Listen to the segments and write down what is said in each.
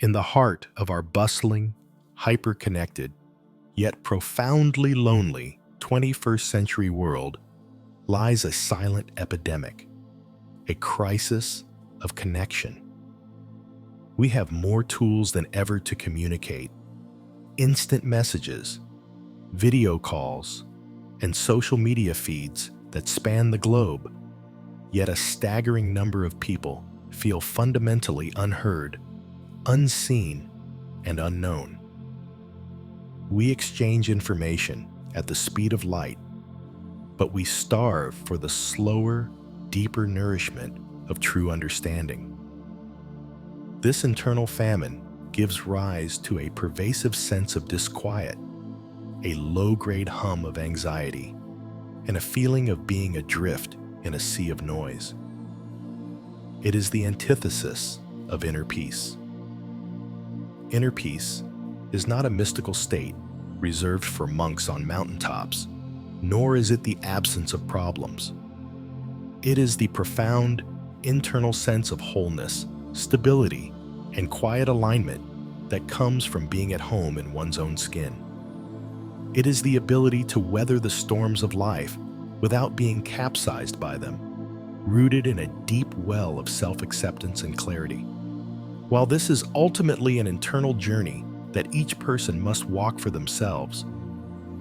In the heart of our bustling, hyper-connected, yet profoundly lonely 21st century world lies a silent epidemic, a crisis of connection. We have more tools than ever to communicate: instant messages, video calls, and social media feeds that span the globe. Yet a staggering number of people feel fundamentally unheard, unseen, and unknown. We exchange information at the speed of light, but we starve for the slower, deeper nourishment of true understanding. This internal famine gives rise to a pervasive sense of disquiet, a low-grade hum of anxiety, and a feeling of being adrift in a sea of noise. It is the antithesis of inner peace. Inner peace is not a mystical state reserved for monks on mountaintops, nor is it the absence of problems. It is the profound internal sense of wholeness, stability, and quiet alignment that comes from being at home in one's own skin. It is the ability to weather the storms of life without being capsized by them, rooted in a deep well of self-acceptance and clarity. While this is ultimately an internal journey that each person must walk for themselves,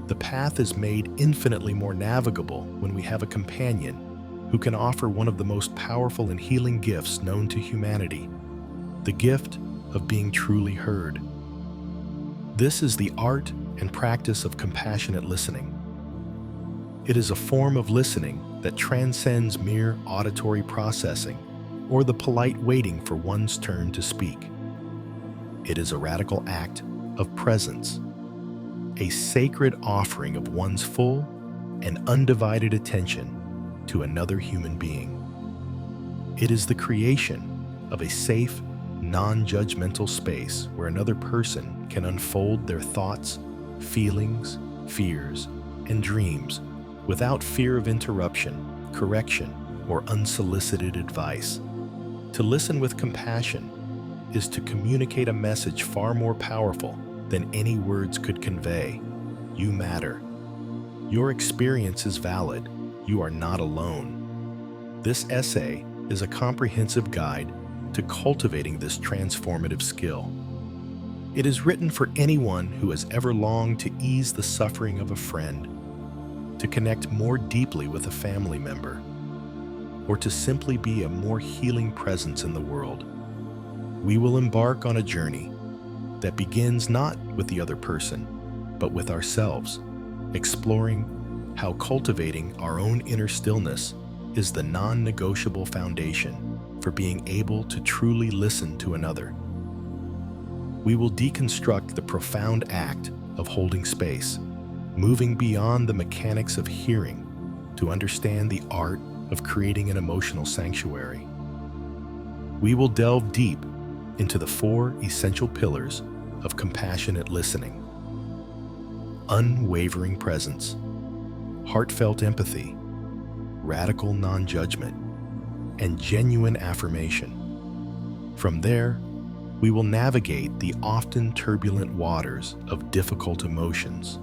the path is made infinitely more navigable when we have a companion who can offer one of the most powerful and healing gifts known to humanity: the gift of being truly heard. This is the art and practice of compassionate listening. It is a form of listening that transcends mere auditory processing or the polite waiting for one's turn to speak. It is a radical act of presence, a sacred offering of one's full and undivided attention to another human being. It is the creation of a safe, non-judgmental space where another person can unfold their thoughts, feelings, fears, and dreams without fear of interruption, correction, or unsolicited advice. To listen with compassion is to communicate a message far more powerful than any words could convey. You matter. Your experience is valid. You are not alone. This essay is a comprehensive guide to cultivating this transformative skill. It is written for anyone who has ever longed to ease the suffering of a friend, to connect more deeply with a family member, or to simply be a more healing presence in the world. We will embark on a journey that begins not with the other person, but with ourselves, exploring how cultivating our own inner stillness is the non-negotiable foundation for being able to truly listen to another. We will deconstruct the profound act of holding space, moving beyond the mechanics of hearing to understand the art of creating an emotional sanctuary. We will delve deep into the 4 essential pillars of compassionate listening: unwavering presence, heartfelt empathy, radical non-judgment, and genuine affirmation. From there, we will navigate the often turbulent waters of difficult emotions,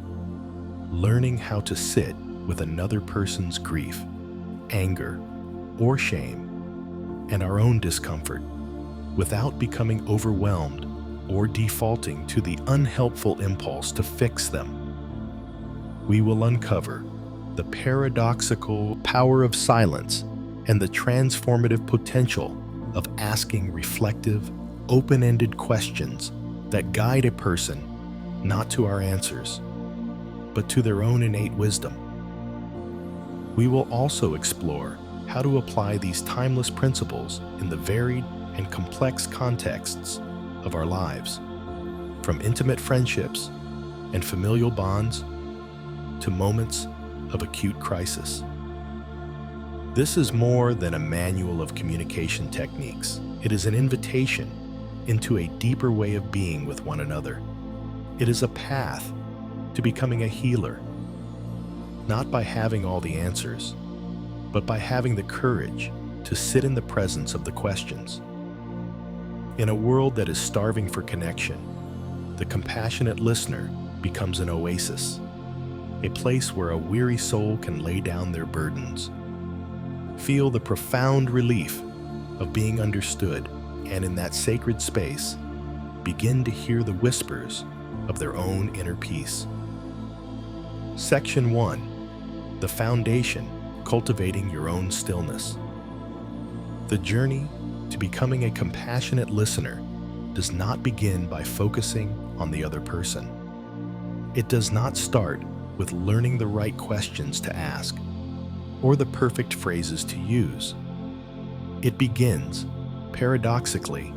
learning how to sit with another person's grief, anger, or shame, and our own discomfort without becoming overwhelmed or defaulting to the unhelpful impulse to fix them. We will uncover the paradoxical power of silence and the transformative potential of asking reflective, open-ended questions that guide a person not to our answers, but to their own innate wisdom. We will also explore how to apply these timeless principles in the varied and complex contexts of our lives, from intimate friendships and familial bonds to moments of acute crisis. This is more than a manual of communication techniques. It is an invitation into a deeper way of being with one another. It is a path to becoming a healer, not by having all the answers, but by having the courage to sit in the presence of the questions. In a world that is starving for connection, the compassionate listener becomes an oasis, a place where a weary soul can lay down their burdens, feel the profound relief of being understood, and in that sacred space, begin to hear the whispers of their own inner peace. Section 1. The Foundation: Cultivating Your Own Stillness. The journey to becoming a compassionate listener does not begin by focusing on the other person. It does not start with learning the right questions to ask or the perfect phrases to use. It begins, paradoxically,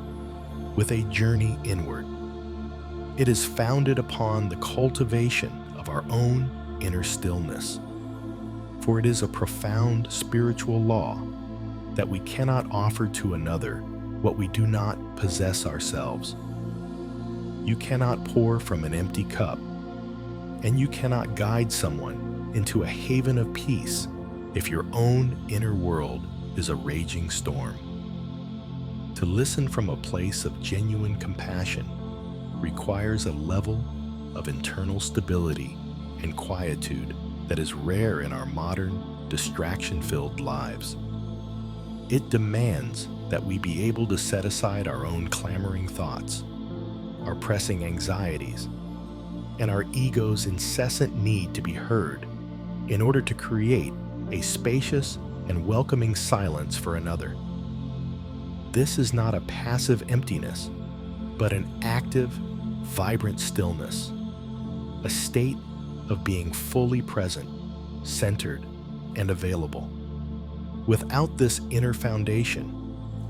with a journey inward. It is founded upon the cultivation of our own inner stillness. For it is a profound spiritual law that we cannot offer to another what we do not possess ourselves. You cannot pour from an empty cup, and you cannot guide someone into a haven of peace if your own inner world is a raging storm. To listen from a place of genuine compassion requires a level of internal stability and quietude that is rare in our modern, distraction-filled lives. It demands that we be able to set aside our own clamoring thoughts, our pressing anxieties, and our ego's incessant need to be heard in order to create a spacious and welcoming silence for another. This is not a passive emptiness, but an active, vibrant stillness, a state of being fully present, centered, and available. Without this inner foundation,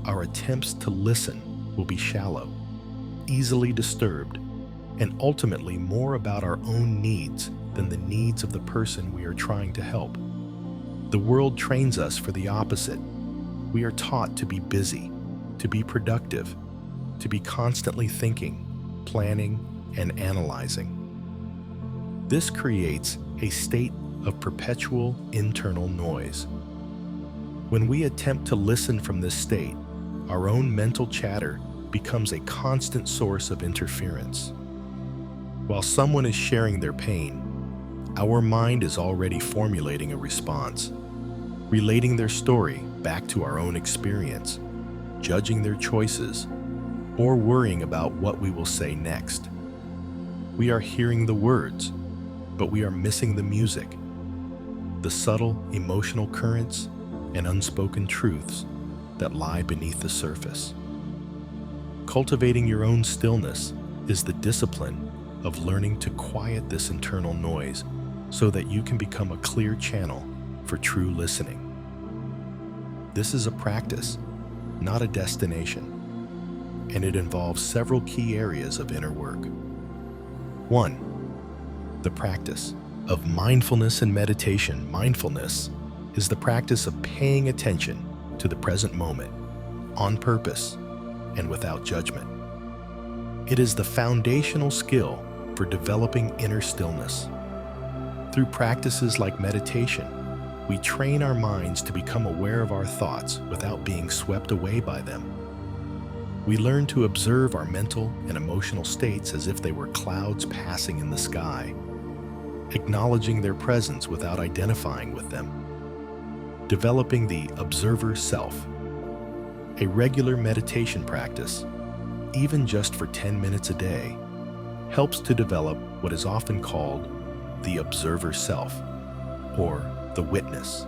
our attempts to listen will be shallow, easily disturbed, and ultimately more about our own needs than the needs of the person we are trying to help. The world trains us for the opposite. We are taught to be busy, to be productive, to be constantly thinking, planning, and analyzing. This creates a state of perpetual internal noise. When we attempt to listen from this state, our own mental chatter becomes a constant source of interference. While someone is sharing their pain, our mind is already formulating a response, relating their story back to our own experience, judging their choices, or worrying about what we will say next. We are hearing the words, but we are missing the music, the subtle emotional currents and unspoken truths that lie beneath the surface. Cultivating your own stillness is the discipline of learning to quiet this internal noise so that you can become a clear channel for true listening. This is a practice, not a destination, and it involves several key areas of inner work. 1. The practice of mindfulness and meditation. Mindfulness is the practice of paying attention to the present moment, on purpose and without judgment. It is the foundational skill for developing inner stillness. Through practices like meditation, we train our minds to become aware of our thoughts without being swept away by them. We learn to observe our mental and emotional states as if they were clouds passing in the sky, acknowledging their presence without identifying with them. Developing the observer self. A regular meditation practice, even just for 10 minutes a day, helps to develop what is often called the observer self, or the witness.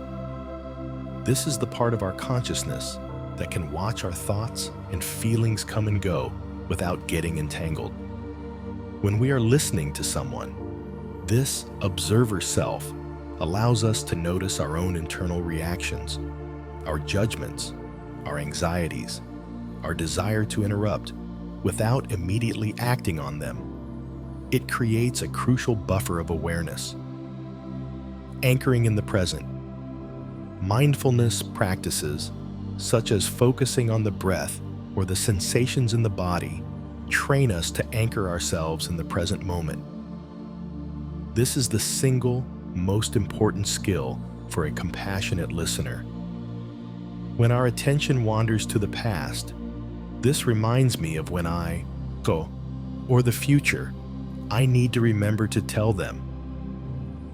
This is the part of our consciousness that can watch our thoughts and feelings come and go without getting entangled. When we are listening to someone, this observer self allows us to notice our own internal reactions, our judgments, our anxieties, our desire to interrupt, without immediately acting on them. It creates a crucial buffer of awareness. Anchoring in the present. Mindfulness practices, such as focusing on the breath or the sensations in the body, train us to anchor ourselves in the present moment. This is the single most important skill for a compassionate listener. When our attention wanders to the past, This reminds me of when I go, or the future. I need to remember to tell them.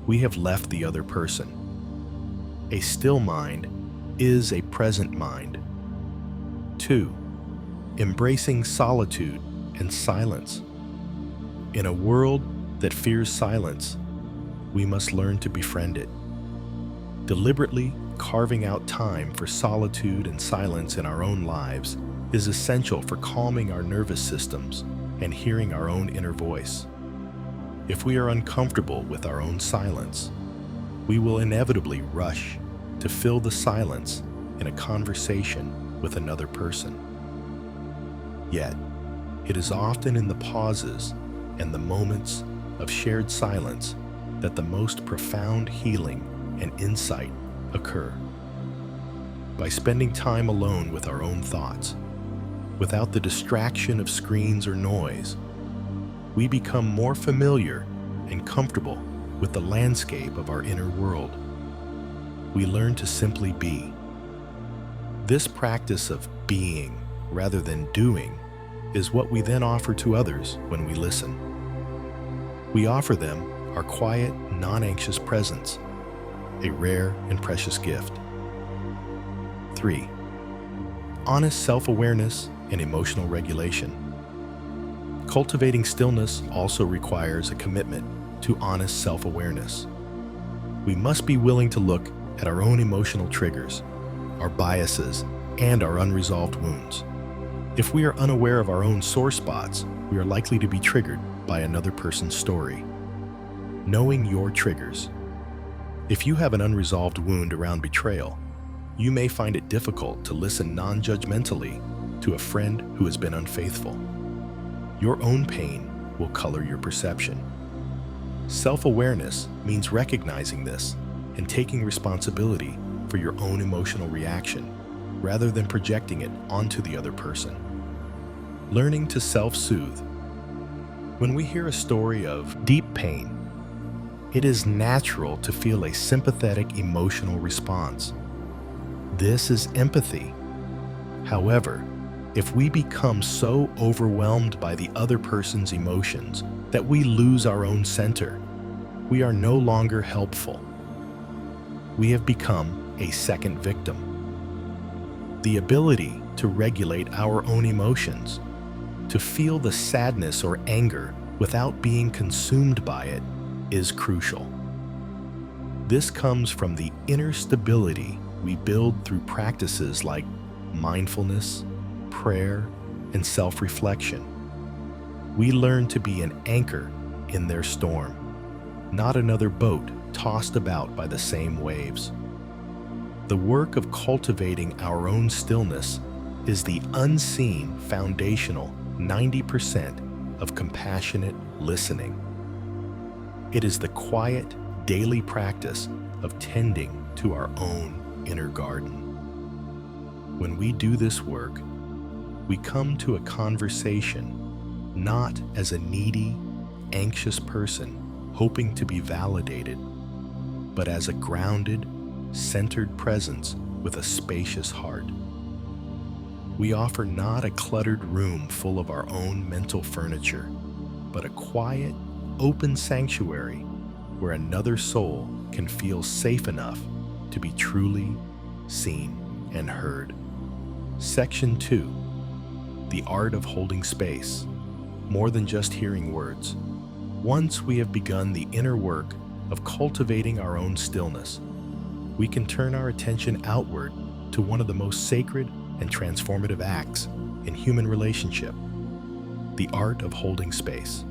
We have left the other person. A still mind is a present mind. 2. Embracing solitude and silence. In a world that fears silence, we must learn to befriend it. Deliberately carving out time for solitude and silence in our own lives is essential for calming our nervous systems and hearing our own inner voice. If we are uncomfortable with our own silence, we will inevitably rush to fill the silence in a conversation with another person. Yet, it is often in the pauses and the moments of shared silence that the most profound healing and insight occur. By spending time alone with our own thoughts, without the distraction of screens or noise, we become more familiar and comfortable with the landscape of our inner world. We learn to simply be. This practice of being rather than doing is what we then offer to others when we listen. We offer them our quiet, non-anxious presence, a rare and precious gift. 3. Honest self-awareness and emotional regulation. Cultivating stillness also requires a commitment to honest self-awareness. We must be willing to look at our own emotional triggers, our biases, and our unresolved wounds. If we are unaware of our own sore spots, we are likely to be triggered by another person's story. Knowing your triggers. If you have an unresolved wound around betrayal, you may find it difficult to listen non-judgmentally to a friend who has been unfaithful. Your own pain will color your perception. Self-awareness means recognizing this and taking responsibility for your own emotional reaction, rather than projecting it onto the other person. Learning to self-soothe. When we hear a story of deep pain, it is natural to feel a sympathetic emotional response. This is empathy. However, if we become so overwhelmed by the other person's emotions that we lose our own center, we are no longer helpful. We have become a second victim. The ability to regulate our own emotions, to feel the sadness or anger without being consumed by it, is crucial. This comes from the inner stability we build through practices like mindfulness, prayer, and self-reflection. We learn to be an anchor in their storm, not another boat tossed about by the same waves. The work of cultivating our own stillness is the unseen foundational 90% of compassionate listening. It is the quiet, daily practice of tending to our own inner garden. When we do this work, we come to a conversation not as a needy, anxious person hoping to be validated, but as a grounded, centered presence with a spacious heart. We offer not a cluttered room full of our own mental furniture, but a quiet, open sanctuary where another soul can feel safe enough to be truly seen and heard. Section 2. The art of holding space, more than just hearing words. Once we have begun the inner work of cultivating our own stillness, we can turn our attention outward to one of the most sacred and transformative acts in human relationship, the art of holding space.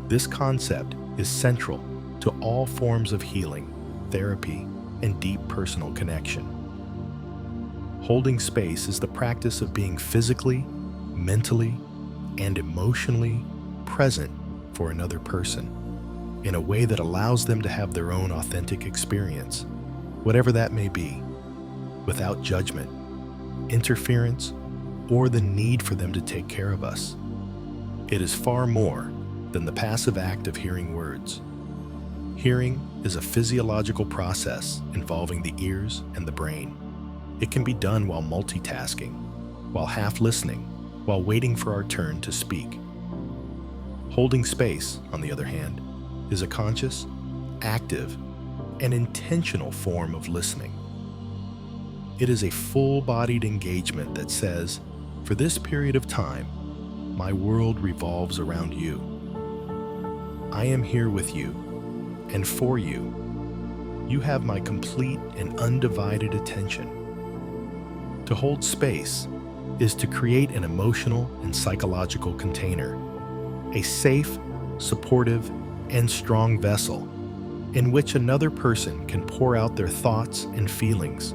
This concept is central to all forms of healing, therapy, and deep personal connection. Holding space is the practice of being physically, mentally, and emotionally present for another person in a way that allows them to have their own authentic experience, whatever that may be, without judgment, interference, or the need for them to take care of us. It is far more than the passive act of hearing words. Hearing is a physiological process involving the ears and the brain. It can be done while multitasking, while half listening, while waiting for our turn to speak. Holding space, on the other hand, is a conscious, active, and intentional form of listening. It is a full-bodied engagement that says, for this period of time, my world revolves around you. I am here with you and for you. You have my complete and undivided attention. To hold space is to create an emotional and psychological container, a safe, supportive, and strong vessel in which another person can pour out their thoughts and feelings.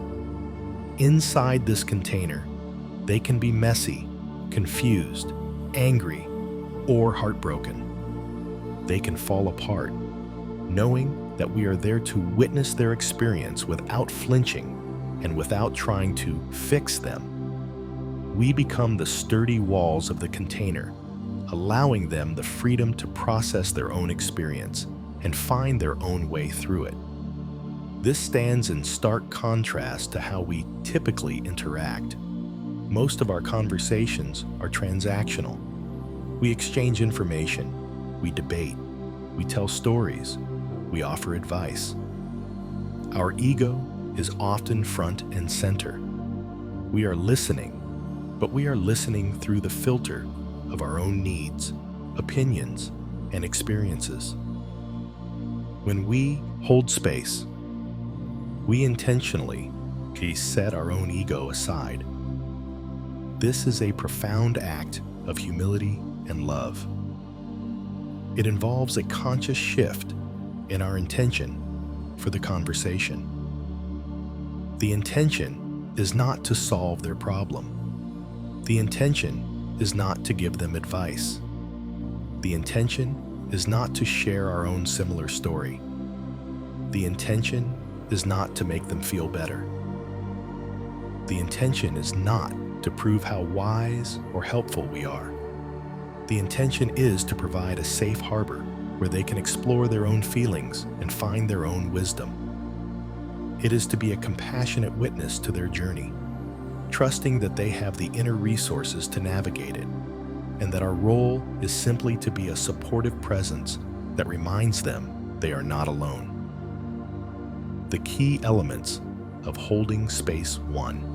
Inside this container, they can be messy, confused, angry, or heartbroken. They can fall apart, knowing that we are there to witness their experience without flinching and without trying to fix them. We become the sturdy walls of the container, allowing them the freedom to process their own experience and find their own way through it. This stands in stark contrast to how we typically interact. Most of our conversations are transactional. We exchange information, we debate, we tell stories, we offer advice. Our ego is often front and center. We are listening, but we are listening through the filter of our own needs, opinions, and experiences. When we hold space, we intentionally set our own ego aside. This is a profound act of humility and love. It involves a conscious shift in our intention for the conversation. The intention is not to solve their problem. The intention is not to give them advice. The intention is not to share our own similar story. The intention is not to make them feel better. The intention is not to prove how wise or helpful we are. The intention is to provide a safe harbor where they can explore their own feelings and find their own wisdom. It is to be a compassionate witness to their journey, trusting that they have the inner resources to navigate it, and that our role is simply to be a supportive presence that reminds them they are not alone. The key elements of holding space 1.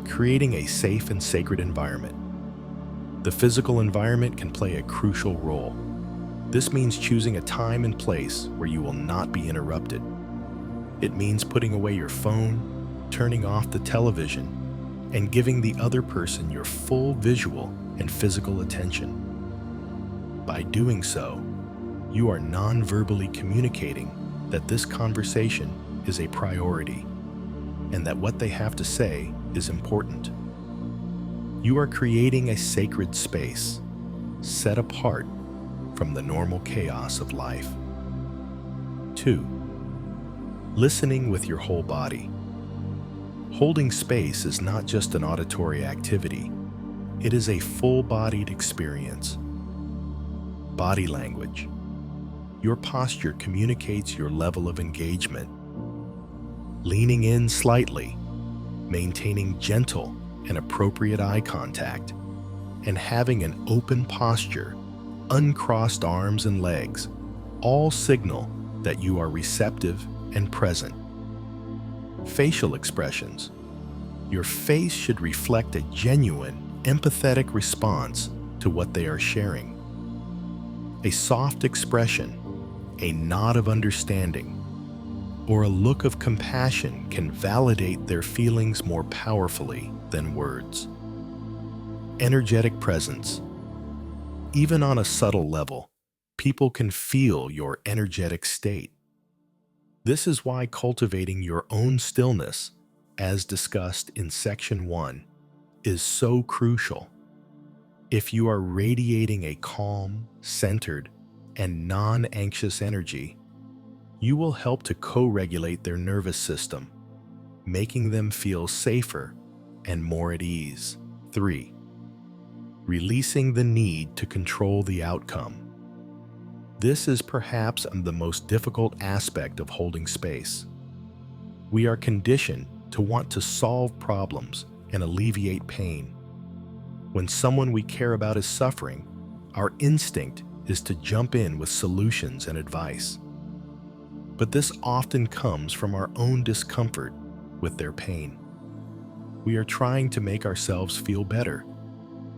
Creating a safe and sacred environment. The physical environment can play a crucial role. This means choosing a time and place where you will not be interrupted. It means putting away your phone, turning off the television, and giving the other person your full visual and physical attention. By doing so, you are non-verbally communicating that this conversation is a priority and that what they have to say is important. You are creating a sacred space, set apart from the normal chaos of life. 2. Listening with your whole body. Holding space is not just an auditory activity, it is a full-bodied experience. Body language. Your posture communicates your level of engagement. Leaning in slightly, maintaining gentle and appropriate eye contact, and having an open posture, uncrossed arms and legs, all signal that you are receptive and present. Facial expressions. Your face should reflect a genuine, empathetic response to what they are sharing. A soft expression, a nod of understanding, or a look of compassion can validate their feelings more powerfully than words. Energetic presence. Even on a subtle level, people can feel your energetic state. This is why cultivating your own stillness, as discussed in Section 1, is so crucial. If you are radiating a calm, centered, and non-anxious energy, you will help to co-regulate their nervous system, making them feel safer and more at ease. 3. Releasing the need to control the outcome. This is perhaps the most difficult aspect of holding space. We are conditioned to want to solve problems and alleviate pain. When someone we care about is suffering, our instinct is to jump in with solutions and advice. But this often comes from our own discomfort with their pain. We are trying to make ourselves feel better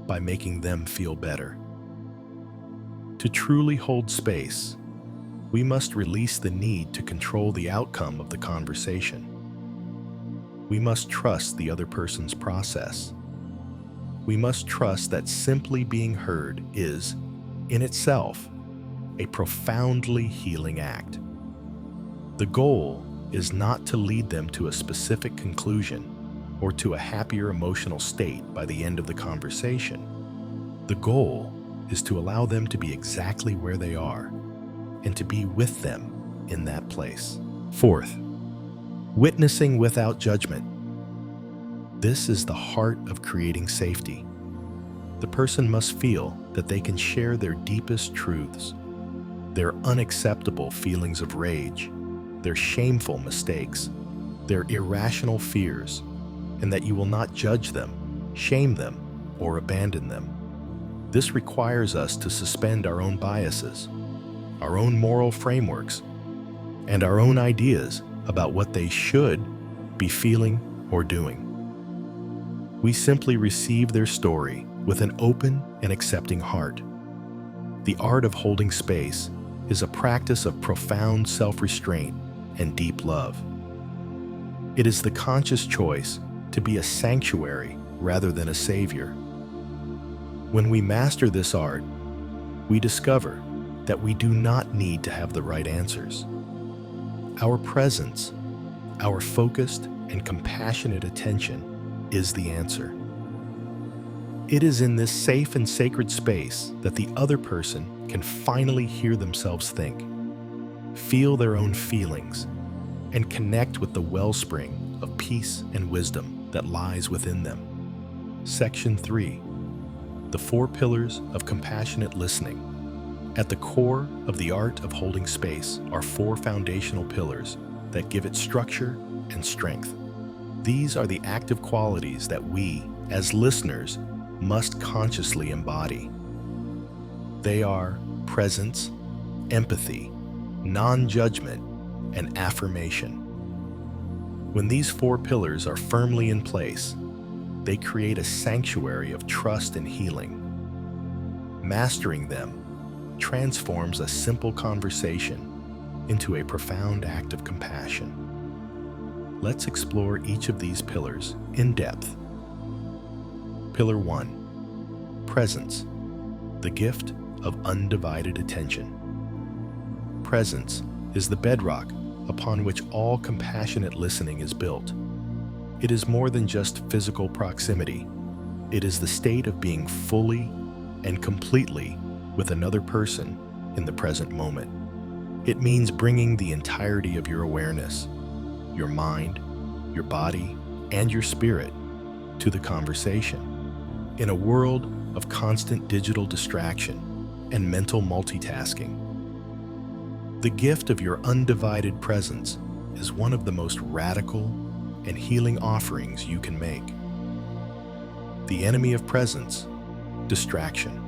by making them feel better. To truly hold space, we must release the need to control the outcome of the conversation. We must trust the other person's process. We must trust that simply being heard is, in itself, a profoundly healing act. The goal is not to lead them to a specific conclusion or to a happier emotional state by the end of the conversation. The goal is to allow them to be exactly where they are and to be with them in that place. Fourth, witnessing without judgment. This is the heart of creating safety. The person must feel that they can share their deepest truths, their unacceptable feelings of rage, their shameful mistakes, their irrational fears, and that you will not judge them, shame them, or abandon them. This requires us to suspend our own biases, our own moral frameworks, and our own ideas about what they should be feeling or doing. We simply receive their story with an open and accepting heart. The art of holding space is a practice of profound self-restraint and deep love. It is the conscious choice to be a sanctuary rather than a savior. When we master this art, we discover that we do not need to have the right answers. Our presence, our focused and compassionate attention is the answer. It is in this safe and sacred space that the other person can finally hear themselves think, feel their own feelings, and connect with the wellspring of peace and wisdom that lies within them. Section 3. The 4 pillars of compassionate listening. At the core of the art of holding space are 4 foundational pillars that give it structure and strength. These are the active qualities that we, as listeners, must consciously embody. They are presence, empathy, non-judgment, and affirmation. When these 4 pillars are firmly in place, they create a sanctuary of trust and healing. Mastering them transforms a simple conversation into a profound act of compassion. Let's explore each of these pillars in depth. Pillar 1. Presence, the gift of undivided attention. Presence is the bedrock upon which all compassionate listening is built. It is more than just physical proximity. It is the state of being fully and completely with another person in the present moment. It means bringing the entirety of your awareness, your mind, your body, and your spirit to the conversation. In a world of constant digital distraction and mental multitasking, the gift of your undivided presence is one of the most radical and healing offerings you can make. The enemy of presence, distraction.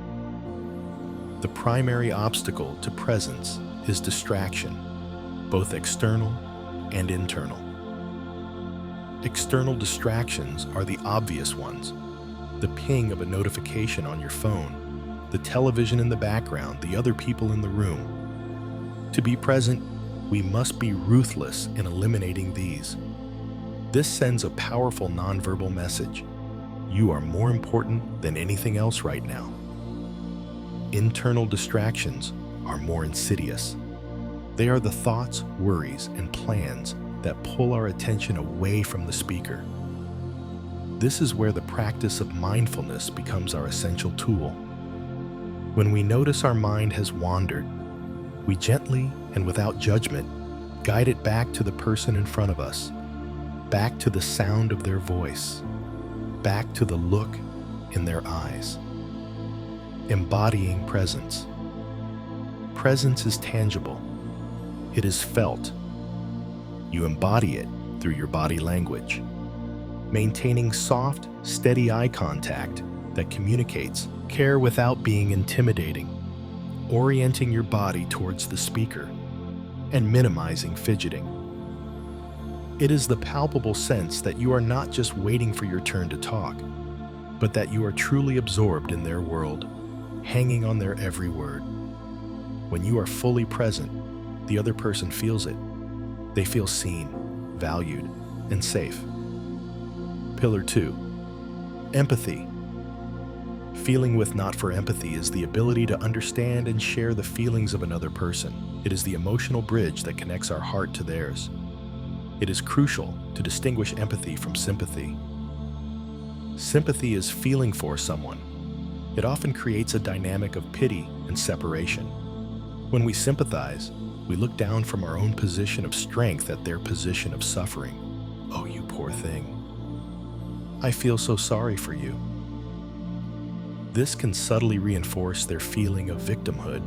The primary obstacle to presence is distraction, both external and internal. External distractions are the obvious ones: the ping of a notification on your phone, the television in the background, the other people in the room. To be present, we must be ruthless in eliminating these. This sends a powerful nonverbal message. You are more important than anything else right now. Internal distractions are more insidious. They are the thoughts, worries, and plans that pull our attention away from the speaker. This is where the practice of mindfulness becomes our essential tool. When we notice our mind has wandered, we gently and without judgment guide it back to the person in front of us, back to the sound of their voice, back to the look in their eyes. Embodying presence. Presence is tangible. It is felt. You embody it through your body language. maintaining soft, steady eye contact that communicates care without being intimidating, orienting your body towards the speaker, and minimizing fidgeting. It is the palpable sense that you are not just waiting for your turn to talk, but that you are truly absorbed in their world, hanging on their every word. When you are fully present, the other person feels it. They feel seen, valued, and safe. Pillar 2. Empathy. Feeling with not for empathy is the ability to understand and share the feelings of another person. It is the emotional bridge that connects our heart to theirs. It is crucial to distinguish empathy from sympathy. Sympathy is feeling for someone. It often creates a dynamic of pity and separation. When we sympathize, we look down from our own position of strength at their position of suffering. Oh, you poor thing. I feel so sorry for you. This can subtly reinforce their feeling of victimhood.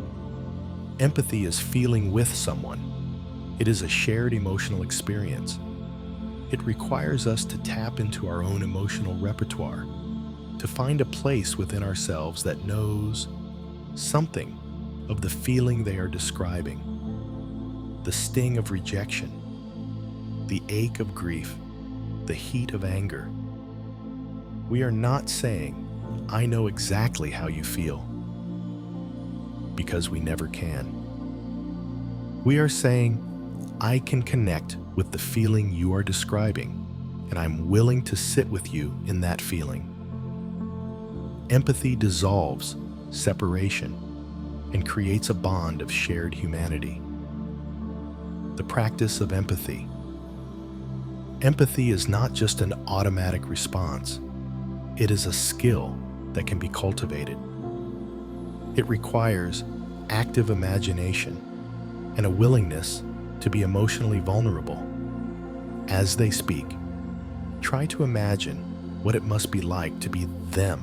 Empathy is feeling with someone. It is a shared emotional experience. It requires us to tap into our own emotional repertoire, to find a place within ourselves that knows something of the feeling they are describing, the sting of rejection, the ache of grief, the heat of anger. We are not saying, "I know exactly how you feel," because we never can. We are saying, "I can connect with the feeling you are describing, and I'm willing to sit with you in that feeling." Empathy dissolves separation and creates a bond of shared humanity. The practice of empathy. Empathy is not just an automatic response. It is a skill that can be cultivated. It requires active imagination and a willingness to be emotionally vulnerable. As they speak, try to imagine what it must be like to be them,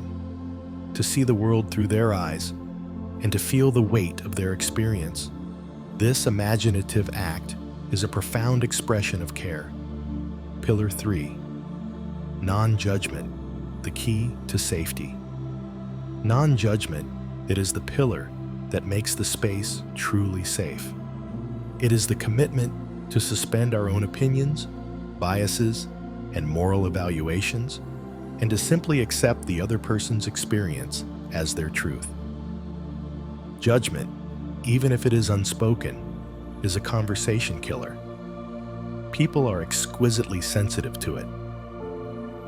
to see the world through their eyes, and to feel the weight of their experience. This imaginative act is a profound expression of care. Pillar 3. Non-judgment, the key to safety. Non-judgment, it is the pillar that makes the space truly safe. It is the commitment to suspend our own opinions, biases, and moral evaluations, and to simply accept the other person's experience as their truth. Judgment, even if it is unspoken, is a conversation killer. People are exquisitely sensitive to it.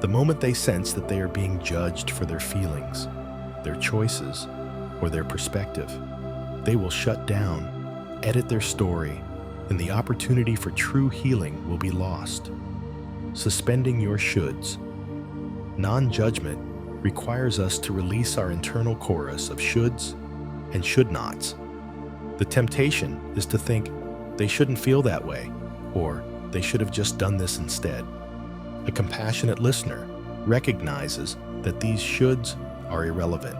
The moment they sense that they are being judged for their feelings, their choices, or their perspective, they will shut down, edit their story, and the opportunity for true healing will be lost. Suspending your shoulds. Non-judgment requires us to release our internal chorus of shoulds and should nots. The temptation is to think, they shouldn't feel that way, or they should have just done this instead. A compassionate listener recognizes that these shoulds are irrelevant.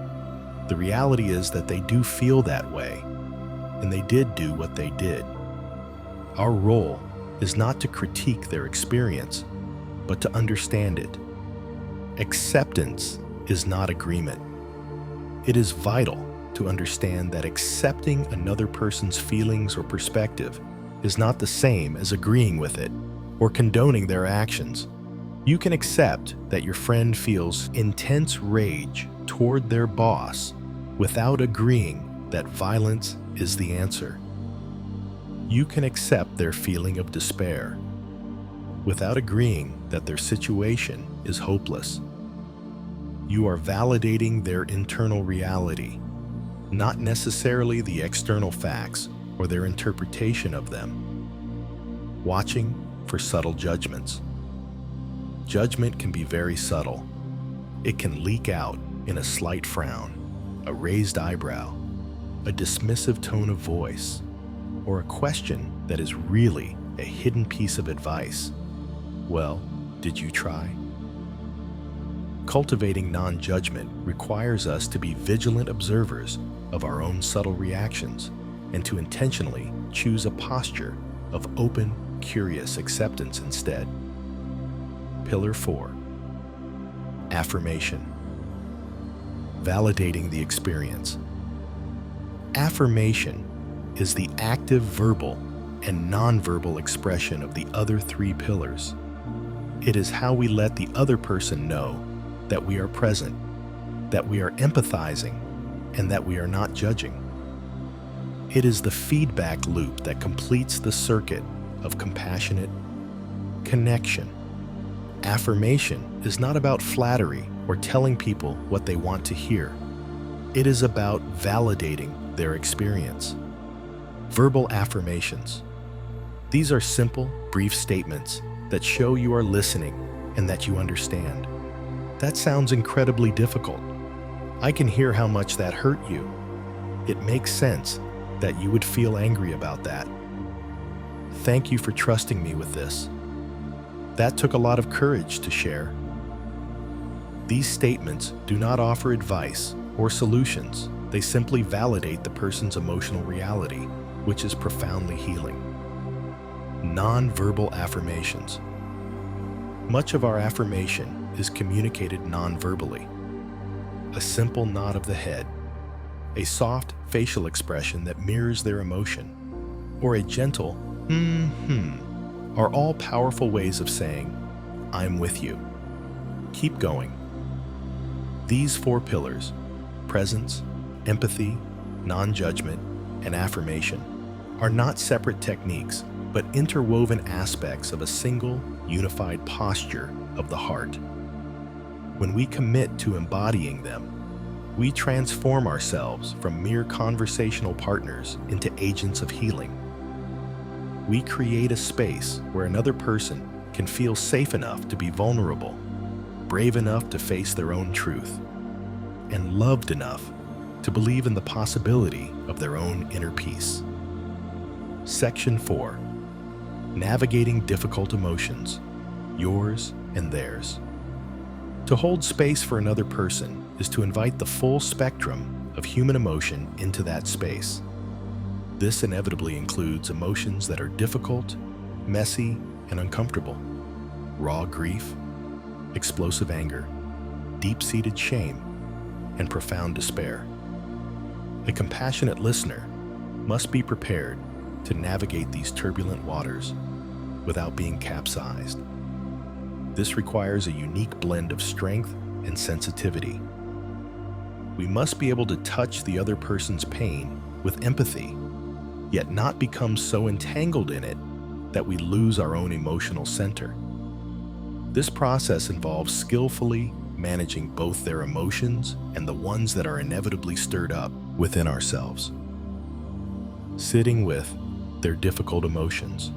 The reality is that they do feel that way, and they did do what they did. Our role is not to critique their experience, but to understand it. Acceptance is not agreement. It is vital to understand that accepting another person's feelings or perspective is not the same as agreeing with it or condoning their actions. You can accept that your friend feels intense rage toward their boss without agreeing that violence is the answer. You can accept their feeling of despair without agreeing that their situation is hopeless. You are validating their internal reality, not necessarily the external facts or their interpretation of them. Watching for subtle judgments. Judgment can be very subtle. It can leak out in a slight frown, a raised eyebrow, a dismissive tone of voice, or a question that is really a hidden piece of advice. Well, did you try? Cultivating non-judgment requires us to be vigilant observers of our own subtle reactions and to intentionally choose a posture of open, curious acceptance instead. Pillar 4. Affirmation. Validating the experience. Affirmation is the active verbal and nonverbal expression of the other three pillars. It is how we let the other person know that we are present, that we are empathizing, and that we are not judging. It is the feedback loop that completes the circuit of compassionate connection. Affirmation is not about flattery or telling people what they want to hear. It is about validating their experience. Verbal affirmations. These are simple, brief statements that show you are listening and that you understand. That sounds incredibly difficult. I can hear how much that hurt you. It makes sense that you would feel angry about that. Thank you for trusting me with this. That took a lot of courage to share. These statements do not offer advice or solutions. They simply validate the person's emotional reality, which is profoundly healing. Non-verbal affirmations. Much of our affirmation is communicated non-verbally. A simple nod of the head, a soft facial expression that mirrors their emotion, or a gentle are all powerful ways of saying, "I'm with you. Keep going." These four pillars, presence, empathy, non-judgment, and affirmation, are not separate techniques, but interwoven aspects of a single, unified posture of the heart. When we commit to embodying them, we transform ourselves from mere conversational partners into agents of healing. We create a space where another person can feel safe enough to be vulnerable, brave enough to face their own truth, and loved enough to believe in the possibility of their own inner peace. Section 4. Navigating difficult emotions, yours and theirs. To hold space for another person is to invite the full spectrum of human emotion into that space. This inevitably includes emotions that are difficult, messy, and uncomfortable. Raw grief, explosive anger, deep-seated shame, and profound despair. A compassionate listener must be prepared to navigate these turbulent waters without being capsized. This requires a unique blend of strength and sensitivity. We must be able to touch the other person's pain with empathy, yet not become so entangled in it that we lose our own emotional center. This process involves skillfully managing both their emotions and the ones that are inevitably stirred up within ourselves. Sitting with their difficult emotions.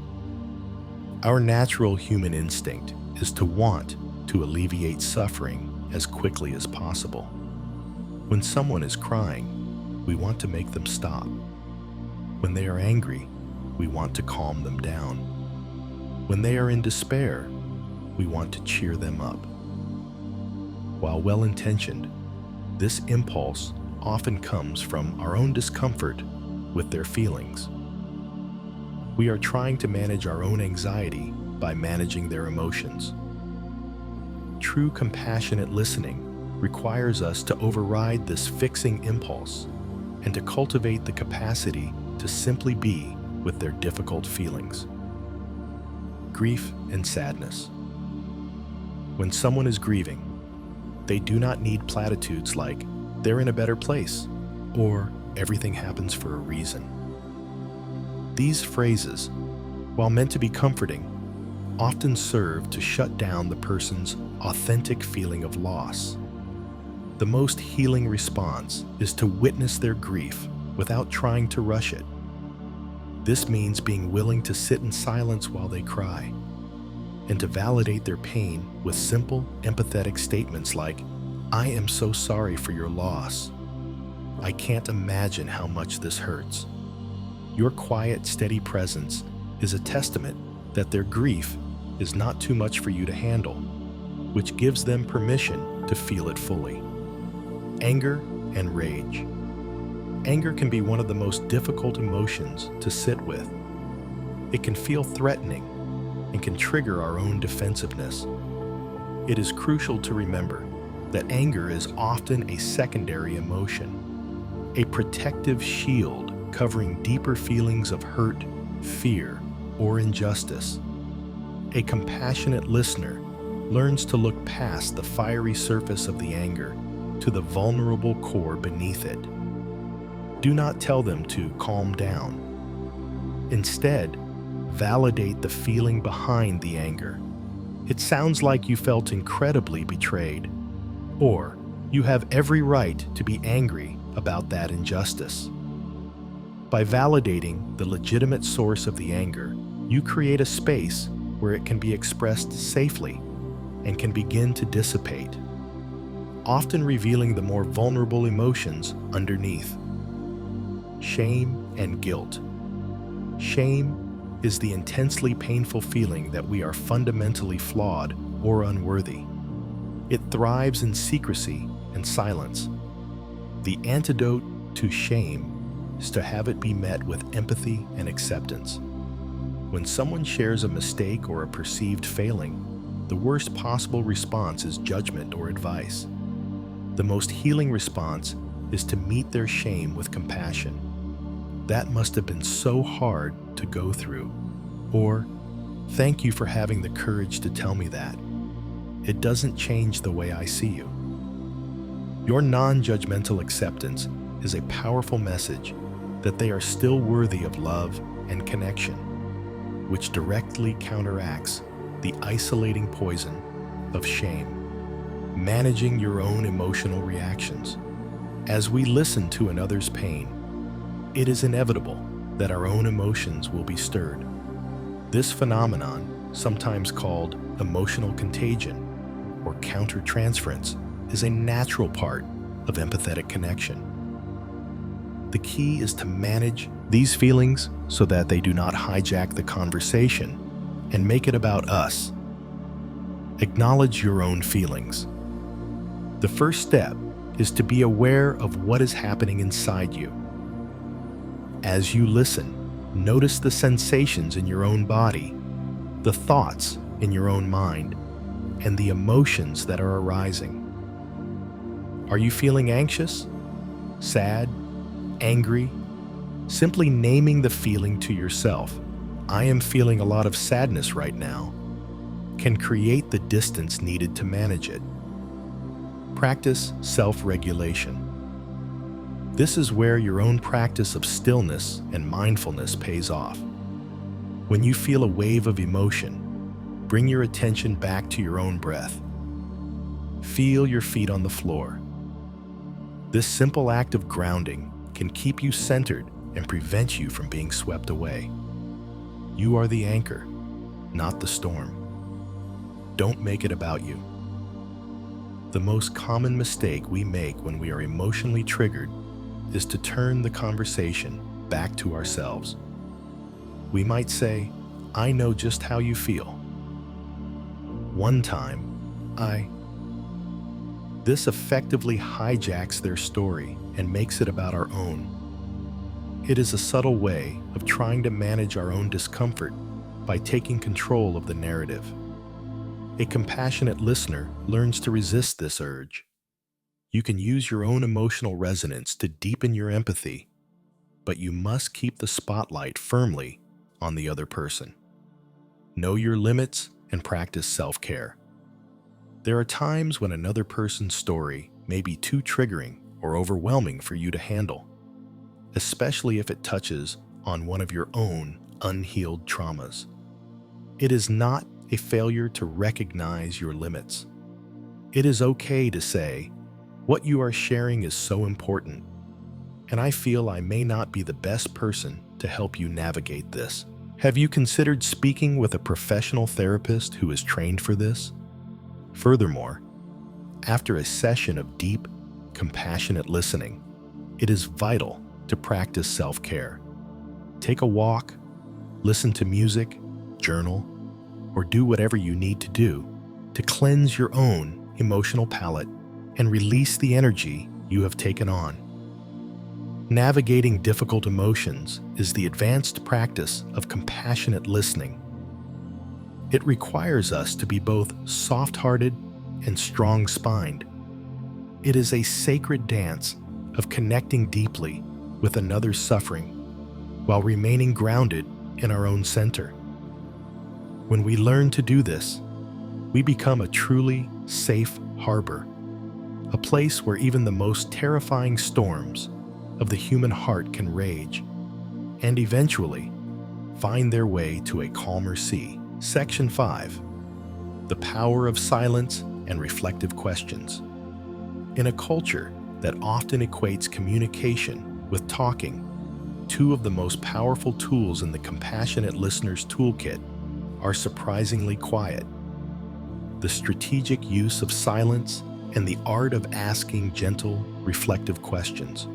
Our natural human instinct is to want to alleviate suffering as quickly as possible. When someone is crying, we want to make them stop. When they are angry, we want to calm them down. When they are in despair, we want to cheer them up. While well-intentioned, this impulse often comes from our own discomfort with their feelings. We are trying to manage our own anxiety by managing their emotions. True compassionate listening requires us to override this fixing impulse and to cultivate the capacity to simply be with their difficult feelings. Grief and sadness. When someone is grieving, they do not need platitudes like, "They're in a better place," or "Everything happens for a reason." These phrases, while meant to be comforting, often serve to shut down the person's authentic feeling of loss. The most healing response is to witness their grief without trying to rush it. This means being willing to sit in silence while they cry, and to validate their pain with simple, empathetic statements like, "I am so sorry for your loss. I can't imagine how much this hurts." Your quiet, steady presence is a testament that their grief is not too much for you to handle, which gives them permission to feel it fully. Anger and rage. Anger can be one of the most difficult emotions to sit with. It can feel threatening and can trigger our own defensiveness. It is crucial to remember that anger is often a secondary emotion, a protective shield covering deeper feelings of hurt, fear, or injustice. A compassionate listener learns to look past the fiery surface of the anger to the vulnerable core beneath it. Do not tell them to calm down. Instead, validate the feeling behind the anger. It sounds like you felt incredibly betrayed, or you have every right to be angry about that injustice. By validating the legitimate source of the anger, you create a space where it can be expressed safely and can begin to dissipate, often revealing the more vulnerable emotions underneath. Shame and guilt. Shame is the intensely painful feeling that we are fundamentally flawed or unworthy. It thrives in secrecy and silence. The antidote to shame is to have it be met with empathy and acceptance. When someone shares a mistake or a perceived failing, the worst possible response is judgment or advice. The most healing response is to meet their shame with compassion. That must have been so hard to go through. Or, thank you for having the courage to tell me that. It doesn't change the way I see you. Your non-judgmental acceptance is a powerful message that they are still worthy of love and connection, which directly counteracts the isolating poison of shame. Managing your own emotional reactions. As we listen to another's pain, it is inevitable that our own emotions will be stirred. This phenomenon, sometimes called emotional contagion or countertransference, is a natural part of empathetic connection. The key is to manage these feelings so that they do not hijack the conversation and make it about us. Acknowledge your own feelings. The first step is to be aware of what is happening inside you. As you listen, notice the sensations in your own body, the thoughts in your own mind, and the emotions that are arising. Are you feeling anxious, sad, angry? Simply naming the feeling to yourself, "I am feeling a lot of sadness right now," can create the distance needed to manage it. Practice self-regulation. This is where your own practice of stillness and mindfulness pays off. When you feel a wave of emotion, bring your attention back to your own breath. Feel your feet on the floor. This simple act of grounding can keep you centered and prevent you from being swept away. You are the anchor, not the storm. Don't make it about you. The most common mistake we make when we are emotionally triggered is to turn the conversation back to ourselves. We might say, "I know just how you feel. One time, This effectively hijacks their story and makes it about our own. It is a subtle way of trying to manage our own discomfort by taking control of the narrative. A compassionate listener learns to resist this urge. You can use your own emotional resonance to deepen your empathy, but you must keep the spotlight firmly on the other person. Know your limits and practice self-care. There are times when another person's story may be too triggering or overwhelming for you to handle, especially if it touches on one of your own unhealed traumas. It is not a failure to recognize your limits. It is okay to say, "What you are sharing is so important, and I feel I may not be the best person to help you navigate this." Have you considered speaking with a professional therapist who is trained for this? Furthermore, after a session of deep, compassionate listening, it is vital to practice self-care. Take a walk, listen to music, journal, or do whatever you need to do to cleanse your own emotional palate and release the energy you have taken on. Navigating difficult emotions is the advanced practice of compassionate listening. It requires us to be both soft-hearted and strong-spined, It is a sacred dance of connecting deeply with another's suffering while remaining grounded in our own center. When we learn to do this, we become a truly safe harbor, a place where even the most terrifying storms of the human heart can rage and eventually find their way to a calmer sea. Section 5. The power of silence and reflective questions. In a culture that often equates communication with talking, two of the most powerful tools in the compassionate listener's toolkit are surprisingly quiet: the strategic use of silence and the art of asking gentle, reflective questions.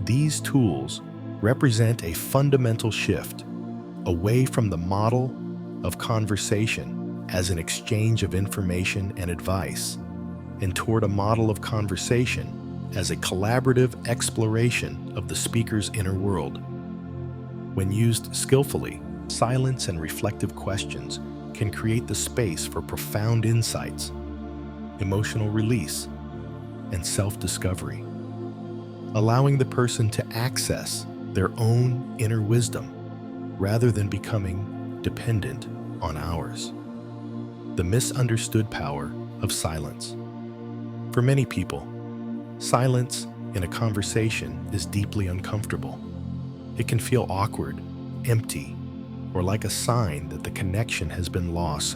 These tools represent a fundamental shift away from the model of conversation as an exchange of information and advice, and toward a model of conversation as a collaborative exploration of the speaker's inner world. When used skillfully, silence and reflective questions can create the space for profound insights, emotional release, and self-discovery, allowing the person to access their own inner wisdom rather than becoming dependent on ours. The misunderstood power of silence. For many people, silence in a conversation is deeply uncomfortable. It can feel awkward, empty, or like a sign that the connection has been lost.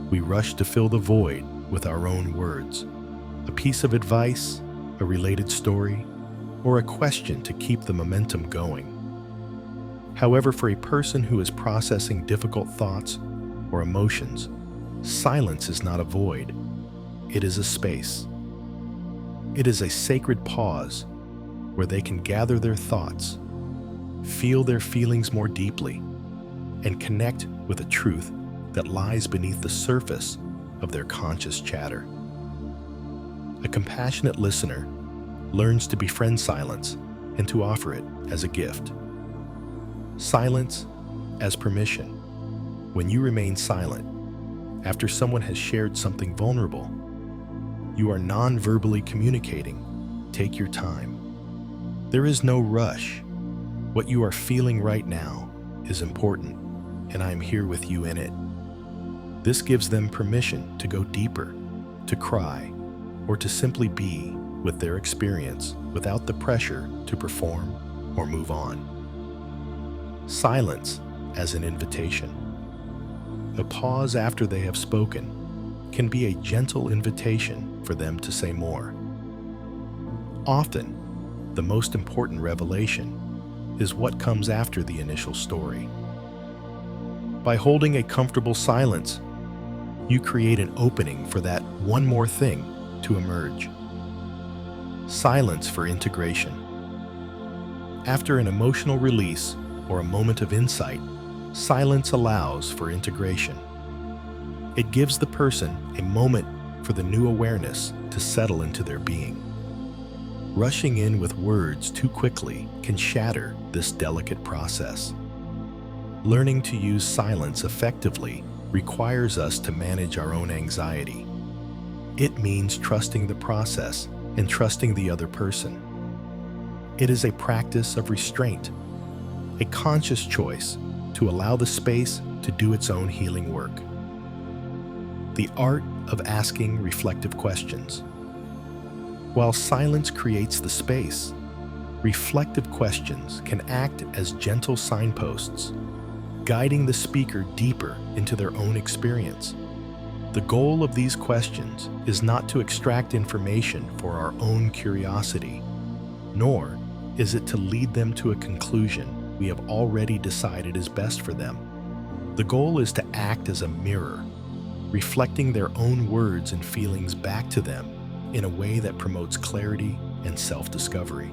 We rush to fill the void with our own words, a piece of advice, a related story, or a question to keep the momentum going. However, for a person who is processing difficult thoughts or emotions, silence is not a void. It is a space. It is a sacred pause where they can gather their thoughts, feel their feelings more deeply, and connect with a truth that lies beneath the surface of their conscious chatter. A compassionate listener learns to befriend silence and to offer it as a gift. Silence as permission. When you remain silent after someone has shared something vulnerable, you are non-verbally communicating. Take your time. There is no rush. What you are feeling right now is important, and I am here with you in it. This gives them permission to go deeper, to cry, or to simply be with their experience without the pressure to perform or move on. Silence as an invitation. A pause after they have spoken can be a gentle invitation for them to say more. Often, the most important revelation is what comes after the initial story. By holding a comfortable silence, you create an opening for that one more thing to emerge. Silence for integration. After an emotional release or a moment of insight, silence allows for integration. It gives the person a moment for the new awareness to settle into their being. Rushing in with words too quickly can shatter this delicate process. Learning to use silence effectively requires us to manage our own anxiety. It means trusting the process and trusting the other person. It is a practice of restraint, a conscious choice to allow the space to do its own healing work. The art of asking reflective questions. While silence creates the space, reflective questions can act as gentle signposts, guiding the speaker deeper into their own experience. The goal of these questions is not to extract information for our own curiosity, nor is it to lead them to a conclusion we have already decided is best for them. The goal is to act as a mirror, reflecting their own words and feelings back to them in a way that promotes clarity and self-discovery.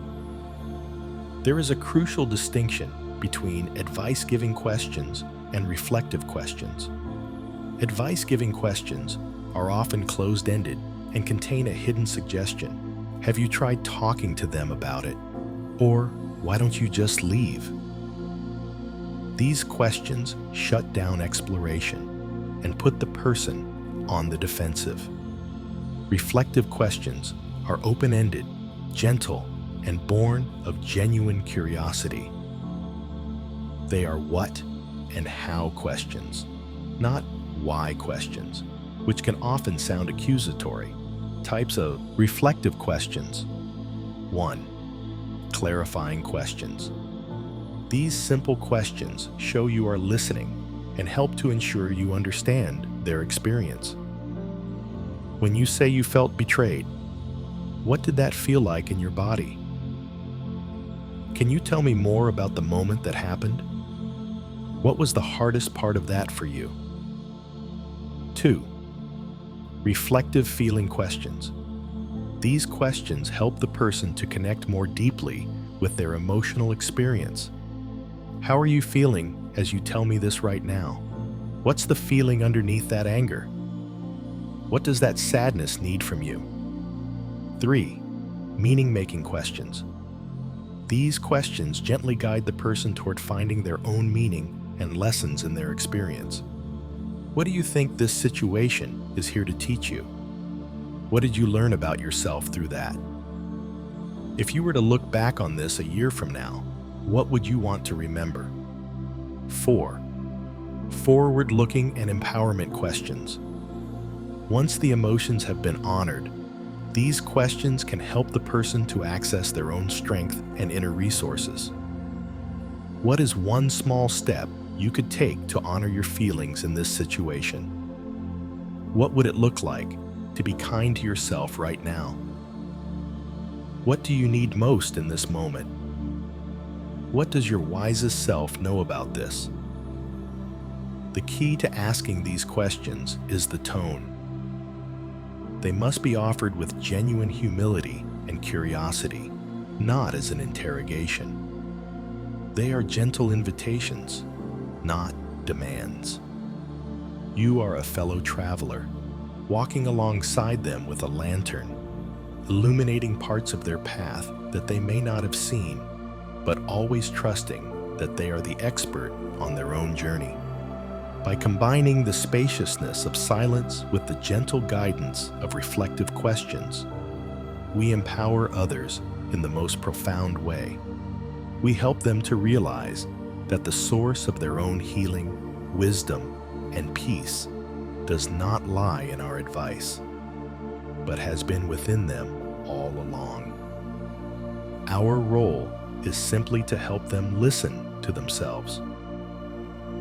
There is a crucial distinction between advice-giving questions and reflective questions. Advice-giving questions are often closed-ended and contain a hidden suggestion. Have you tried talking to them about it? Or why don't you just leave? These questions shut down exploration and put the person on the defensive. Reflective questions are open-ended, gentle, and born of genuine curiosity. They are what and how questions, not why questions, which can often sound accusatory. Types of reflective questions. 1. Clarifying questions. These simple questions show you are listening and help to ensure you understand their experience. When you say you felt betrayed, what did that feel like in your body? Can you tell me more about the moment that happened? What was the hardest part of that for you? 2. Reflective feeling questions. These questions help the person to connect more deeply with their emotional experience. How are you feeling as you tell me this right now? What's the feeling underneath that anger? What does that sadness need from you? 3. Meaning-making questions. These questions gently guide the person toward finding their own meaning and lessons in their experience. What do you think this situation is here to teach you? What did you learn about yourself through that? If you were to look back on this a year from now, what would you want to remember? 4. Forward-looking and empowerment questions. Once the emotions have been honored, these questions can help the person to access their own strength and inner resources. What is one small step you could take to honor your feelings in this situation? What would it look like to be kind to yourself right now? What do you need most in this moment? What does your wisest self know about this? The key to asking these questions is the tone. They must be offered with genuine humility and curiosity, not as an interrogation. They are gentle invitations, not demands. You are a fellow traveler, walking alongside them with a lantern, illuminating parts of their path that they may not have seen, but always trusting that they are the expert on their own journey. By combining the spaciousness of silence with the gentle guidance of reflective questions, we empower others in the most profound way. We help them to realize that the source of their own healing, wisdom, and peace does not lie in our advice, but has been within them all along. Our role is simply to help them listen to themselves.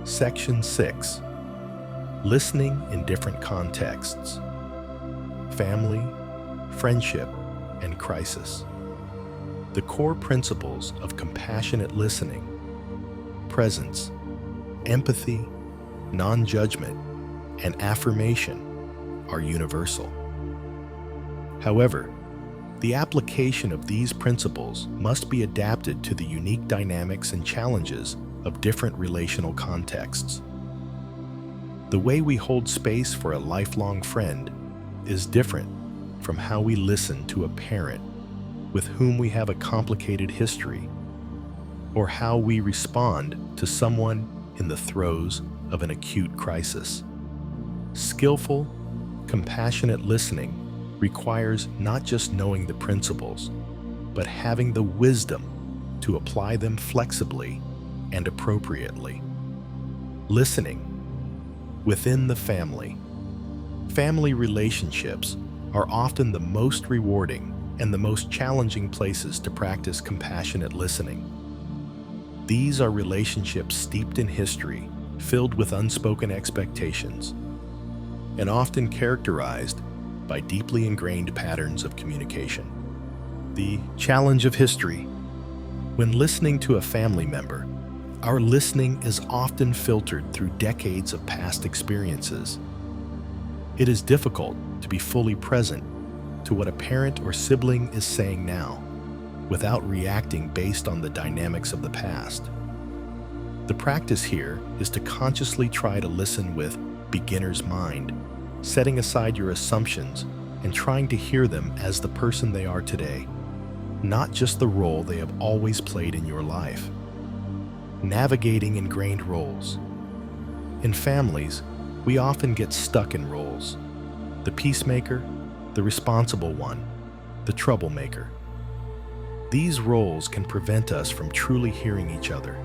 Section 6. Listening in different contexts. Family, friendship, and crisis. The core principles of compassionate listening, presence, empathy, non-judgment, and affirmation are universal. However, the application of these principles must be adapted to the unique dynamics and challenges of different relational contexts. The way we hold space for a lifelong friend is different from how we listen to a parent with whom we have a complicated history, or how we respond to someone in the throes of an acute crisis. Skillful, compassionate listening requires not just knowing the principles, but having the wisdom to apply them flexibly and appropriately. Listening within the family. Family relationships are often the most rewarding and the most challenging places to practice compassionate listening. These are relationships steeped in history, filled with unspoken expectations, and often characterized by deeply ingrained patterns of communication. The challenge of history. When listening to a family member, our listening is often filtered through decades of past experiences. It is difficult to be fully present to what a parent or sibling is saying now, without reacting based on the dynamics of the past. The practice here is to consciously try to listen with beginner's mind, setting aside your assumptions and trying to hear them as the person they are today, not just the role they have always played in your life. Navigating ingrained roles. In families, we often get stuck in roles: the peacemaker, the the responsible one, the troublemaker. These roles can prevent us from truly hearing each other.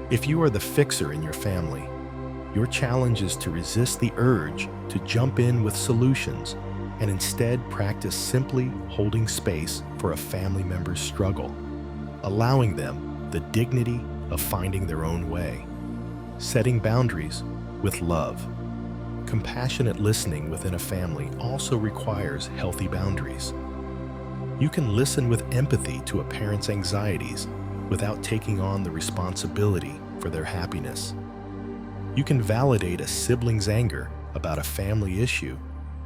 If you are the fixer in your family, your challenge is to resist the urge to jump in with solutions and instead practice simply holding space for a family member's struggle, allowing them the dignity of finding their own way, setting boundaries with love. Compassionate listening within a family also requires healthy boundaries. You can listen with empathy to a parent's anxieties without taking on the responsibility for their happiness. You can validate a sibling's anger about a family issue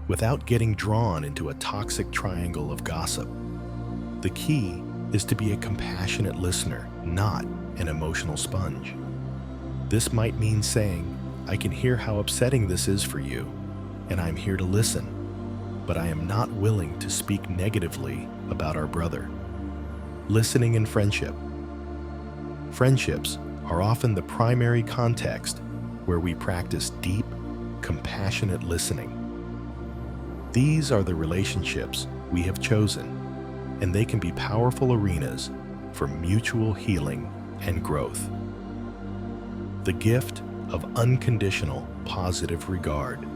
without getting drawn into a toxic triangle of gossip. The key is to be a compassionate listener, not an emotional sponge. This might mean saying, "I can hear how upsetting this is for you, and I'm here to listen, but I am not willing to speak negatively about our brother." Listening in friendship. Friendships are often the primary context where we practice deep, compassionate listening. These are the relationships we have chosen, and they can be powerful arenas for mutual healing and growth. The gift of unconditional positive regard.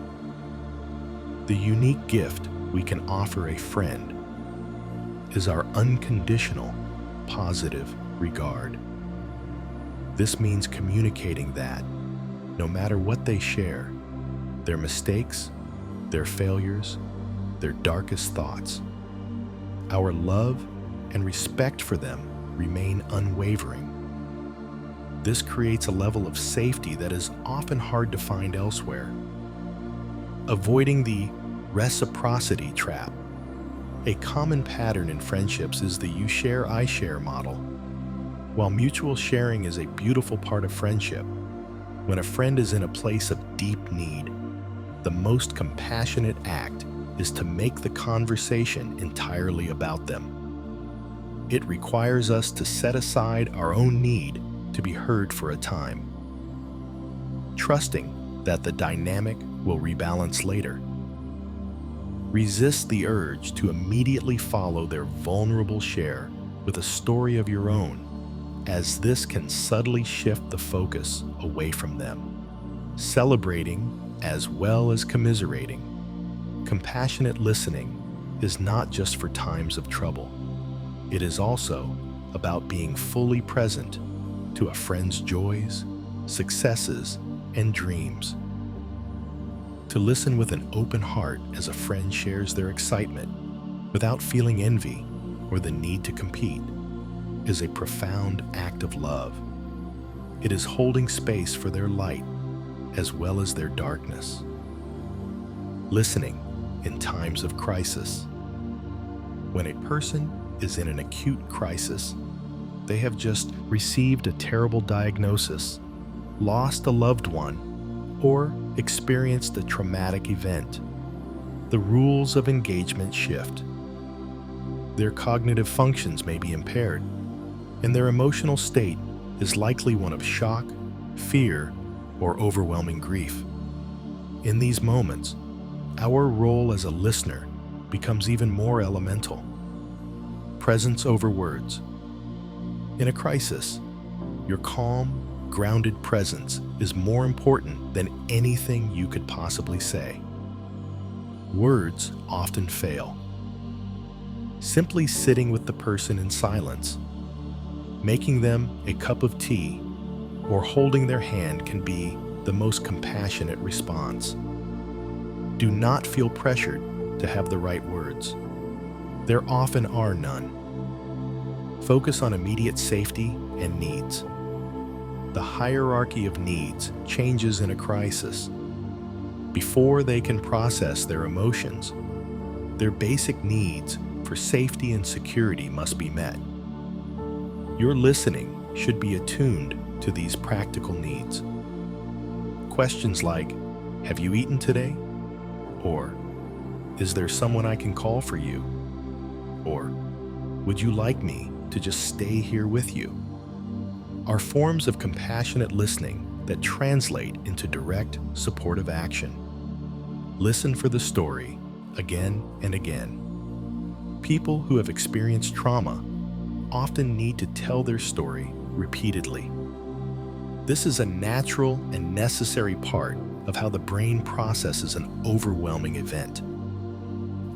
The unique gift we can offer a friend is our unconditional positive regard. This means communicating that, no matter what they share, their mistakes, their failures, their darkest thoughts, our love and respect for them remain unwavering. This creates a level of safety that is often hard to find elsewhere. Avoiding the reciprocity trap. A common pattern in friendships is the you share, I share model. While mutual sharing is a beautiful part of friendship, when a friend is in a place of deep need, the most compassionate act is to make the conversation entirely about them. It requires us to set aside our own need to be heard for a time, trusting that the dynamic will rebalance later. Resist the urge to immediately follow their vulnerable share with a story of your own, as this can subtly shift the focus away from them. Celebrating as well as commiserating. Compassionate listening is not just for times of trouble. It is also about being fully present to a friend's joys, successes, and dreams. To listen with an open heart as a friend shares their excitement without feeling envy or the need to compete is a profound act of love. It is holding space for their light as well as their darkness. Listening in times of crisis. When a person is in an acute crisis, they have just received a terrible diagnosis, lost a loved one, or experienced a traumatic event, the rules of engagement shift. Their cognitive functions may be impaired, and their emotional state is likely one of shock, fear, or overwhelming grief. In these moments, our role as a listener becomes even more elemental. Presence over words. In a crisis, your calm, grounded presence is more important than anything you could possibly say. Words often fail. Simply sitting with the person in silence, making them a cup of tea, or holding their hand can be the most compassionate response. Do not feel pressured to have the right words. There often are none. Focus on immediate safety and needs. The hierarchy of needs changes in a crisis. Before they can process their emotions, their basic needs for safety and security must be met. Your listening should be attuned to these practical needs. Questions like, "Have you eaten today?" Or, "Is there someone I can call for you?" Or, "Would you like me to just stay here with you?" are forms of compassionate listening that translate into direct, supportive action. Listen for the story, again and again. People who have experienced trauma often need to tell their story repeatedly. This is a natural and necessary part of how the brain processes an overwhelming event.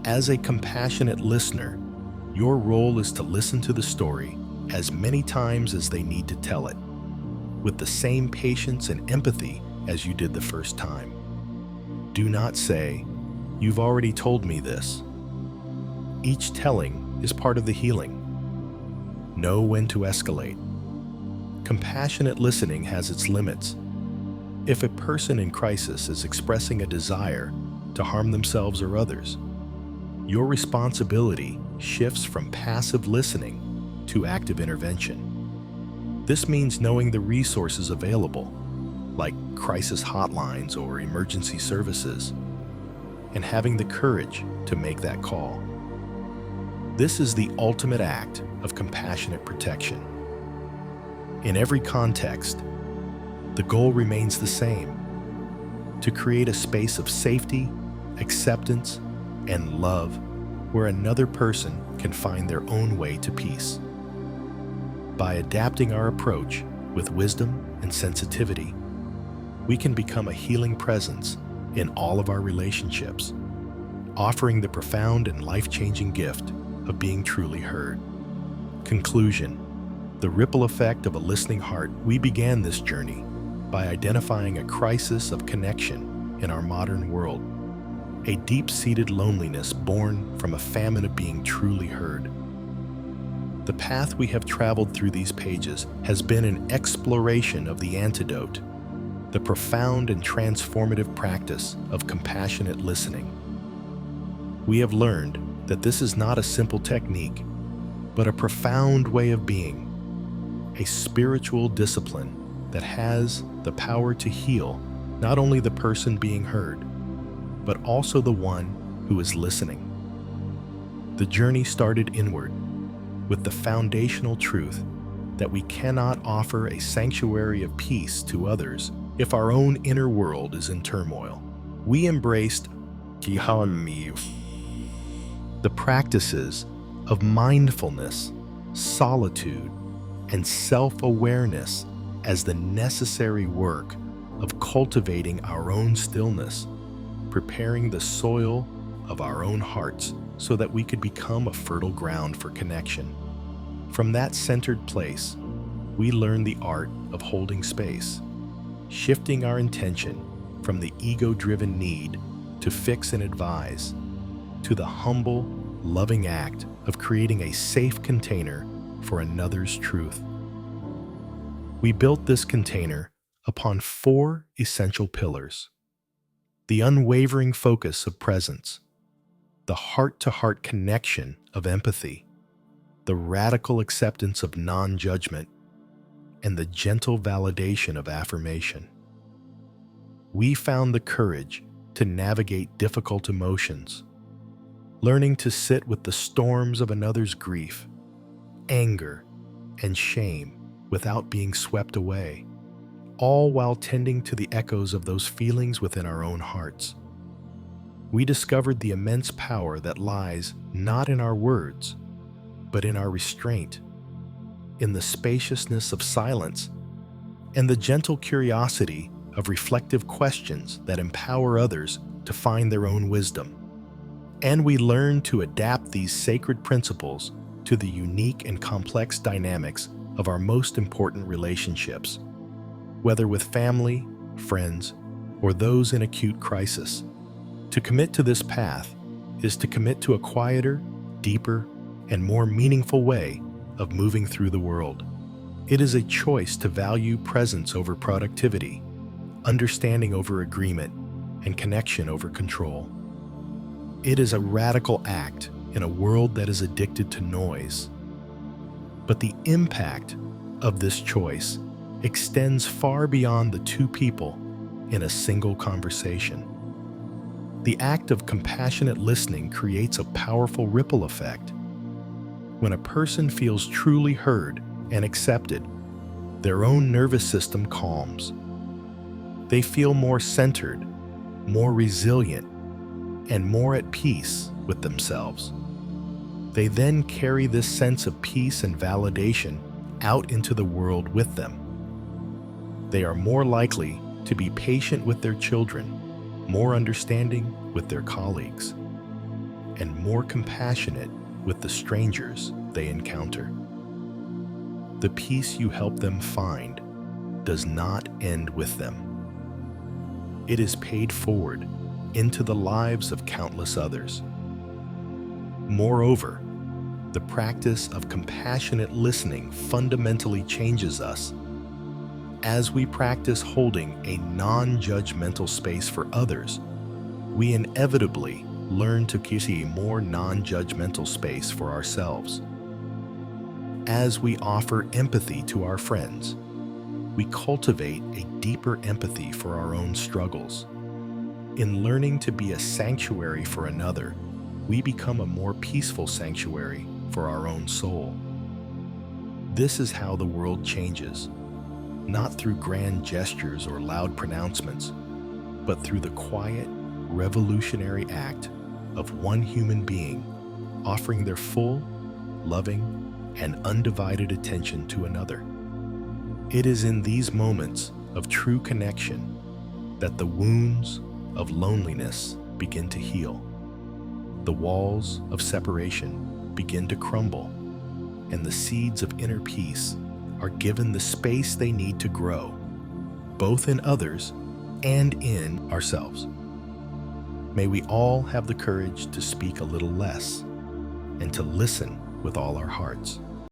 As a compassionate listener, your role is to listen to the story as many times as they need to tell it, with the same patience and empathy as you did the first time. Do not say, "You've already told me this." Each telling is part of the healing. Know when to escalate. Compassionate listening has its limits. If a person in crisis is expressing a desire to harm themselves or others, your responsibility shifts from passive listening to active intervention. This means knowing the resources available, like crisis hotlines or emergency services, and having the courage to make that call. This is the ultimate act of compassionate protection. In every context, the goal remains the same: to create a space of safety, acceptance, and love where another person can find their own way to peace. By adapting our approach with wisdom and sensitivity, we can become a healing presence in all of our relationships, offering the profound and life-changing gift of being truly heard. Conclusion: the ripple effect of a listening heart. We began this journey by identifying a crisis of connection in our modern world, a deep-seated loneliness born from a famine of being truly heard. The path we have traveled through these pages has been an exploration of the antidote, the profound and transformative practice of compassionate listening. We have learned that this is not a simple technique, but a profound way of being, a spiritual discipline that has the power to heal not only the person being heard, but also the one who is listening. The journey started inward, with the foundational truth that we cannot offer a sanctuary of peace to others if our own inner world is in turmoil. We embraced the practices of mindfulness, solitude, and self-awareness as the necessary work of cultivating our own stillness, preparing the soil of our own hearts so that we could become a fertile ground for connection. From that centered place, we learn the art of holding space, shifting our intention from the ego-driven need to fix and advise, to the humble, loving act of creating a safe container for another's truth. We built this container upon 4 essential pillars: the unwavering focus of presence, the heart-to-heart connection of empathy, the radical acceptance of non-judgment, and the gentle validation of affirmation. We found the courage to navigate difficult emotions, learning to sit with the storms of another's grief, anger, and shame without being swept away, all while tending to the echoes of those feelings within our own hearts. We discovered the immense power that lies not in our words, but in our restraint, in the spaciousness of silence, and the gentle curiosity of reflective questions that empower others to find their own wisdom. And we learn to adapt these sacred principles to the unique and complex dynamics of our most important relationships, whether with family, friends, or those in acute crisis. To commit to this path is to commit to a quieter, deeper, and more meaningful way of moving through the world. It is a choice to value presence over productivity, understanding over agreement, and connection over control. It is a radical act in a world that is addicted to noise. But the impact of this choice extends far beyond the 2 people in a single conversation. The act of compassionate listening creates a powerful ripple effect. When a person feels truly heard and accepted, their own nervous system calms. They feel more centered, more resilient, and more at peace with themselves. They then carry this sense of peace and validation out into the world with them. They are more likely to be patient with their children, more understanding with their colleagues, and more compassionate with the strangers they encounter. The peace you help them find does not end with them. It is paid forward into the lives of countless others. Moreover, the practice of compassionate listening fundamentally changes us. As we practice holding a non-judgmental space for others, we inevitably learn to create a more non-judgmental space for ourselves. As we offer empathy to our friends, we cultivate a deeper empathy for our own struggles. In learning to be a sanctuary for another, we become a more peaceful sanctuary for our own soul. This is how the world changes, not through grand gestures or loud pronouncements, but through the quiet, revolutionary act of one human being offering their full, loving, and undivided attention to another. It is in these moments of true connection that the wounds of loneliness begin to heal. The walls of separation begin to crumble, and the seeds of inner peace are given the space they need to grow, both in others and in ourselves. May we all have the courage to speak a little less and to listen with all our hearts.